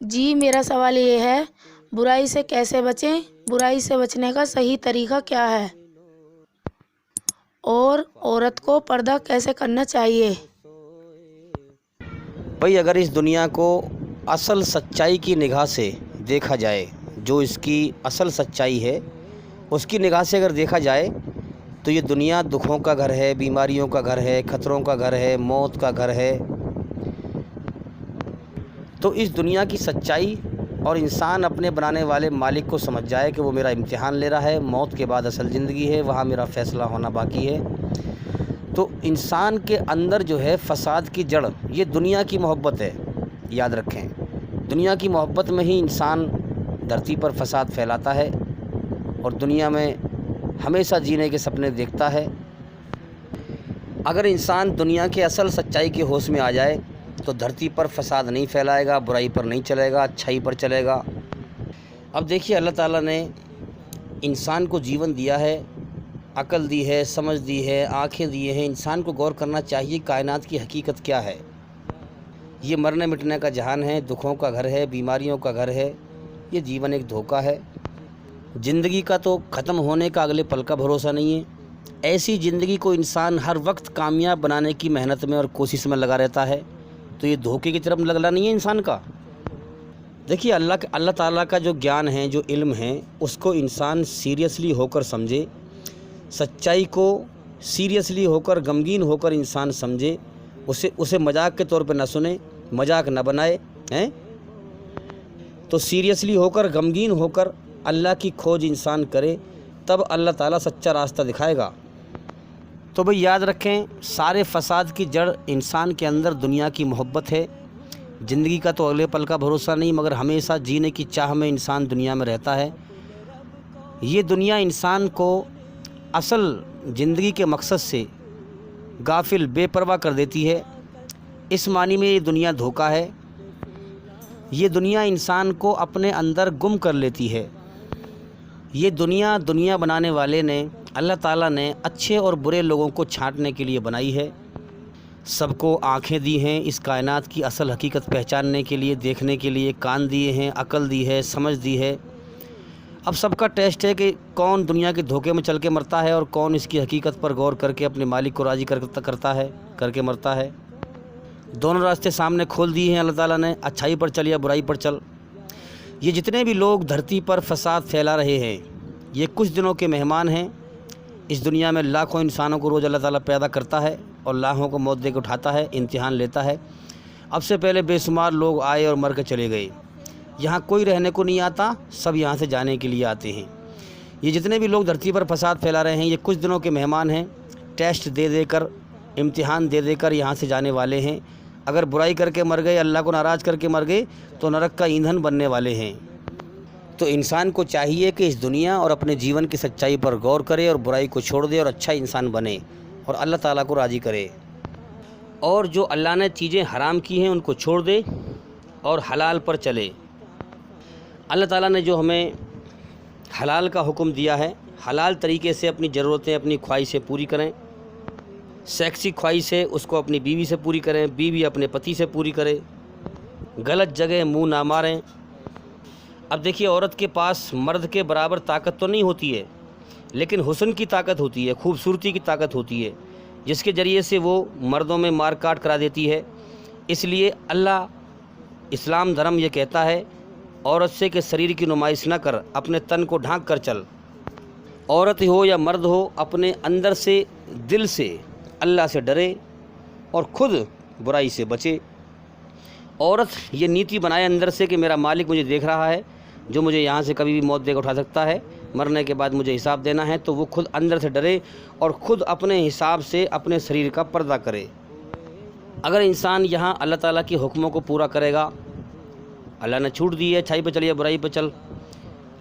جی میرا سوال یہ ہے، برائی سے کیسے بچیں؟ برائی سے بچنے کا صحیح طریقہ کیا ہے؟ اور عورت کو پردہ کیسے کرنا چاہیے؟ بھئی اگر اس دنیا کو اصل سچائی کی نگاہ سے دیکھا جائے، جو اس کی اصل سچائی ہے اس کی نگاہ سے اگر دیکھا جائے تو یہ دنیا دکھوں کا گھر ہے، بیماریوں کا گھر ہے، خطروں کا گھر ہے، موت کا گھر ہے۔ تو اس دنیا کی سچائی اور انسان اپنے بنانے والے مالک کو سمجھ جائے کہ وہ میرا امتحان لے رہا ہے، موت کے بعد اصل زندگی ہے، وہاں میرا فیصلہ ہونا باقی ہے۔ تو انسان کے اندر جو ہے فساد کی جڑ یہ دنیا کی محبت ہے، یاد رکھیں۔ دنیا کی محبت میں ہی انسان دھرتی پر فساد پھیلاتا ہے اور دنیا میں ہمیشہ جینے کے سپنے دیکھتا ہے۔ اگر انسان دنیا کے اصل سچائی کے ہوش میں آ جائے تو دھرتی پر فساد نہیں پھیلائے گا، برائی پر نہیں چلے گا، اچھائی پر چلے گا۔ اب دیکھیے اللہ تعالیٰ نے انسان کو جیون دیا ہے، عقل دی ہے، سمجھ دی ہے، آنکھیں دیے ہیں۔ انسان کو غور کرنا چاہیے کائنات کی حقیقت کیا ہے۔ یہ مرنے مٹنے کا جہان ہے، دکھوں کا گھر ہے، بیماریوں کا گھر ہے، یہ جیون ایک دھوکہ ہے۔ زندگی کا تو ختم ہونے کا اگلے پل کا بھروسہ نہیں ہے۔ ایسی زندگی کو انسان ہر وقت کامیاب بنانے کی محنت میں اور کوشش میں لگا رہتا ہے، تو یہ دھوکے کی طرف لگنا نہیں ہے انسان کا۔ دیکھیے اللہ تعالیٰ کا جو گیان ہے، جو علم ہے، اس کو انسان سیریسلی ہو کر سمجھے، سچائی کو سیریسلی ہو کر، غمگین ہو کر انسان سمجھے، اسے مذاق کے طور پہ نہ سنے، مذاق نہ بنائے ہیں۔ تو سیریسلی ہو کر، غمگین ہو کر اللہ کی کھوج انسان کرے، تب اللہ تعالیٰ سچا راستہ دکھائے گا۔ تو بھئی یاد رکھیں، سارے فساد کی جڑ انسان کے اندر دنیا کی محبت ہے۔ زندگی کا تو اگلے پل کا بھروسہ نہیں، مگر ہمیشہ جینے کی چاہ میں انسان دنیا میں رہتا ہے۔ یہ دنیا انسان کو اصل زندگی کے مقصد سے غافل، بے پرواہ کر دیتی ہے۔ اس معنی میں یہ دنیا دھوکہ ہے۔ یہ دنیا انسان کو اپنے اندر گم کر لیتی ہے۔ یہ دنیا بنانے والے نے، اللہ تعالیٰ نے اچھے اور برے لوگوں کو چھانٹنے کے لیے بنائی ہے۔ سب کو آنکھیں دی ہیں اس کائنات کی اصل حقیقت پہچاننے کے لیے، دیکھنے کے لیے، کان دیے ہیں، عقل دی ہے، سمجھ دی ہے۔ اب سب کا ٹیسٹ ہے کہ کون دنیا کے دھوکے میں چل کے مرتا ہے اور کون اس کی حقیقت پر غور کر کے اپنے مالک کو راضی کر کے مرتا ہے۔ دونوں راستے سامنے کھول دیے ہیں اللہ تعالیٰ نے، اچھائی پر چل یا برائی پر چل۔ یہ جتنے بھی لوگ دھرتی پر فساد پھیلا رہے ہیں، یہ کچھ دنوں کے مہمان ہیں۔ اس دنیا میں لاکھوں انسانوں کو روز اللہ تعالیٰ پیدا کرتا ہے اور لاکھوں کو موت دے کے اٹھاتا ہے، امتحان لیتا ہے۔ اب سے پہلے بے شمار لوگ آئے اور مر کے چلے گئے۔ یہاں کوئی رہنے کو نہیں آتا، سب یہاں سے جانے کے لیے آتے ہیں۔ یہ جتنے بھی لوگ دھرتی پر فساد پھیلا رہے ہیں، یہ کچھ دنوں کے مہمان ہیں، ٹیسٹ دے دے کر، امتحان دے دے کر یہاں سے جانے والے ہیں۔ اگر برائی کر کے مر گئے، اللہ کو ناراض کر کے مر گئے، تو نرک کا ایندھن بننے والے ہیں۔ تو انسان کو چاہیے کہ اس دنیا اور اپنے جیون کی سچائی پر غور کرے اور برائی کو چھوڑ دے اور اچھا انسان بنے اور اللہ تعالیٰ کو راضی کرے، اور جو اللہ نے چیزیں حرام کی ہیں ان کو چھوڑ دے اور حلال پر چلے۔ اللہ تعالیٰ نے جو ہمیں حلال کا حکم دیا ہے، حلال طریقے سے اپنی ضرورتیں، اپنی خواہشیں پوری کریں۔ سیکسی خواہش ہے اس کو اپنی بیوی سے پوری کریں، بیوی اپنے پتی سے پوری کرے، غلط جگہ منہ نہ ماریں۔ اب دیکھیے، عورت کے پاس مرد کے برابر طاقت تو نہیں ہوتی ہے، لیکن حسن کی طاقت ہوتی ہے، خوبصورتی کی طاقت ہوتی ہے، جس کے ذریعے سے وہ مردوں میں مار کاٹ کرا دیتی ہے۔ اس لیے اسلام دھرم یہ کہتا ہے، عورت سے کہ شریر کی نمائش نہ کر، اپنے تن کو ڈھانک کر چل۔ عورت ہو یا مرد ہو، اپنے اندر سے، دل سے اللہ سے ڈرے اور خود برائی سے بچے۔ عورت یہ نیتی بنائے اندر سے کہ میرا مالک مجھے دیکھ رہا ہے، جو مجھے یہاں سے کبھی بھی موت دے کے اٹھا سکتا ہے، مرنے کے بعد مجھے حساب دینا ہے، تو وہ خود اندر سے ڈرے اور خود اپنے حساب سے اپنے شریر کا پردہ کرے۔ اگر انسان یہاں اللہ تعالیٰ کے حکموں کو پورا کرے گا، اللہ نے چھوٹ دی ہے اچھائی پہ چل یا برائی پہ چل،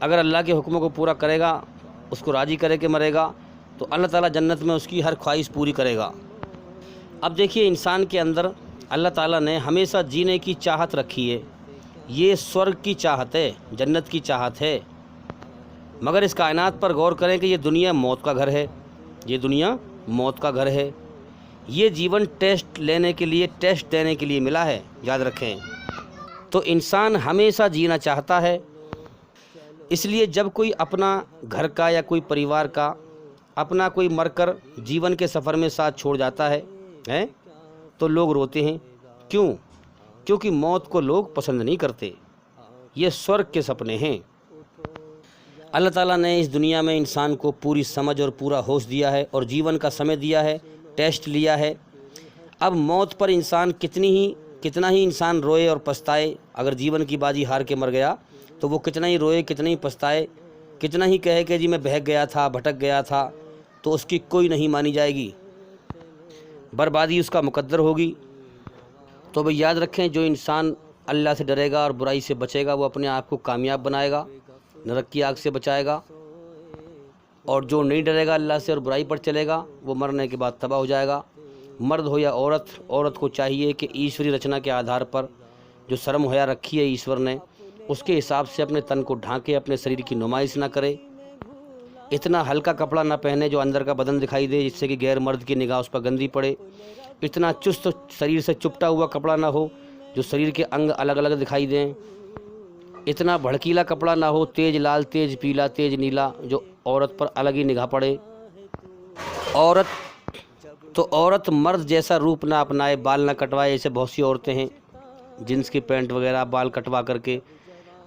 اگر اللہ کے حکموں کو پورا کرے گا، اس کو راضی کرے کے مرے گا، تو اللہ تعالیٰ جنت میں اس کی ہر خواہش پوری کرے گا۔ اب دیکھیے، انسان کے اندر اللہ تعالیٰ نے ہمیشہ جینے کی چاہت رکھی ہے۔ یہ سورگ کی چاہت ہے، جنت کی چاہت ہے، مگر اس کائنات پر غور کریں کہ یہ دنیا موت کا گھر ہے، یہ دنیا موت کا گھر ہے۔ یہ جیون ٹیسٹ دینے کے لیے ملا ہے، یاد رکھیں۔ تو انسان ہمیشہ جینا چاہتا ہے، اس لیے جب کوئی اپنا گھر کا یا کوئی پریوار کا اپنا کوئی مر کر جیون کے سفر میں ساتھ چھوڑ جاتا ہے تو لوگ روتے ہیں۔ کیوں؟ کیونکہ موت کو لوگ پسند نہیں کرتے، یہ سورگ کے سپنے ہیں۔ اللہ تعالیٰ نے اس دنیا میں انسان کو پوری سمجھ اور پورا ہوش دیا ہے اور جیون کا سمے دیا ہے، ٹیسٹ لیا ہے۔ اب موت پر انسان کتنا ہی انسان روئے اور پچھتائے، اگر جیون کی بازی ہار کے مر گیا تو وہ کتنا ہی روئے، کتنا ہی پچھتائے، کتنا ہی کہے کہ جی میں بہک گیا تھا، بھٹک گیا تھا، تو اس کی کوئی نہیں مانی جائے گی، بربادی اس کا مقدر ہوگی۔ تو بھئی یاد رکھیں، جو انسان اللہ سے ڈرے گا اور برائی سے بچے گا وہ اپنے آپ کو کامیاب بنائے گا، نرک کی آگ سے بچائے گا، اور جو نہیں ڈرے گا اللہ سے اور برائی پر چلے گا وہ مرنے کے بعد تباہ ہو جائے گا۔ مرد ہو یا عورت کو چاہیے کہ ایشوری رچنا کے آدھار پر جو شرم حیا رکھی ہے ایشور نے، اس کے حساب سے اپنے تن کو ڈھانکے، اپنے شریر کی نمائش نہ کرے، اتنا ہلکا کپڑا نہ پہنے جو اندر کا بدن دکھائی دے جس سے کہ غیر مرد کی نگاہ اس پر گندی پڑے، اتنا چست شریر سے چپٹا ہوا کپڑا نہ ہو جو شریر کے انگ الگ الگ دکھائی دیں، اتنا بھڑکیلا کپڑا نہ ہو تیز لال، تیز پیلا، تیز نیلا، جو عورت پر الگ ہی نگاہ پڑے۔ عورت مرد جیسا روپ نہ اپنائے، بال نہ کٹوائے، ایسے بہت سی عورتیں ہیں جنس کی پینٹ وغیرہ بال کٹوا کر کے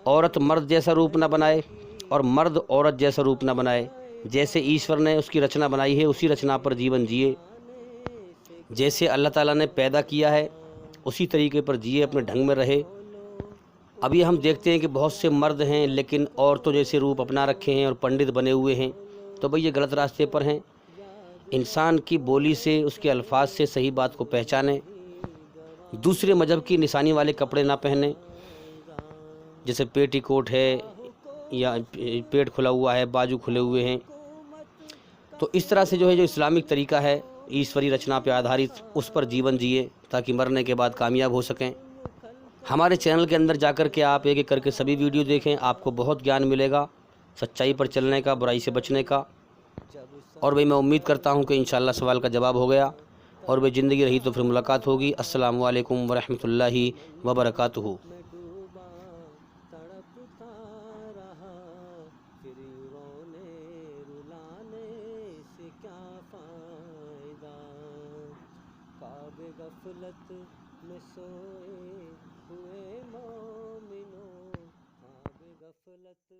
عورت مرد جیسا روپ نہ بنائے اور مرد عورت جیسا روپ نہ بنائے، جیسے ایشور نے اس کی رچنا بنائی ہے اسی رچنا پر جیون جیے، جیسے اللہ تعالیٰ نے پیدا کیا ہے اسی طریقے پر جیے، اپنے ڈھنگ میں رہے۔ ابھی ہم دیکھتے ہیں کہ بہت سے مرد ہیں لیکن عورتوں جیسے روپ اپنا رکھے ہیں اور پنڈت بنے ہوئے ہیں، تو بھئی یہ غلط راستے پر ہیں۔ انسان کی بولی سے، اس کے الفاظ سے صحیح بات کو پہچانیں، دوسرے مذہب کی نشانی والے کپڑے نہ پہنیں، جیسے پیٹی کوٹ ہے یا پیٹ کھلا ہوا ہے، بازو کھلے ہوئے ہیں، تو اس طرح سے جو ہے جو اسلامک طریقہ ہے ایشوری رچنا پہ آدھارت، اس پر جیون جیے تاکہ مرنے کے بعد کامیاب ہو سکیں۔ ہمارے چینل کے اندر جا کر کے آپ ایک ایک کر کے سبھی ویڈیو دیکھیں، آپ کو بہت گیان ملے گا سچائی پر چلنے کا، برائی سے بچنے کا۔ اور بھئی میں امید کرتا ہوں کہ انشاءاللہ سوال کا جواب ہو گیا، اور بھئی زندگی رہی تو پھر ملاقات ہوگی۔ السلام علیکم ورحمۃ اللہ وبرکاتہ۔ غفلت میں سوئے ہوئے مومنوں، خواب غفلت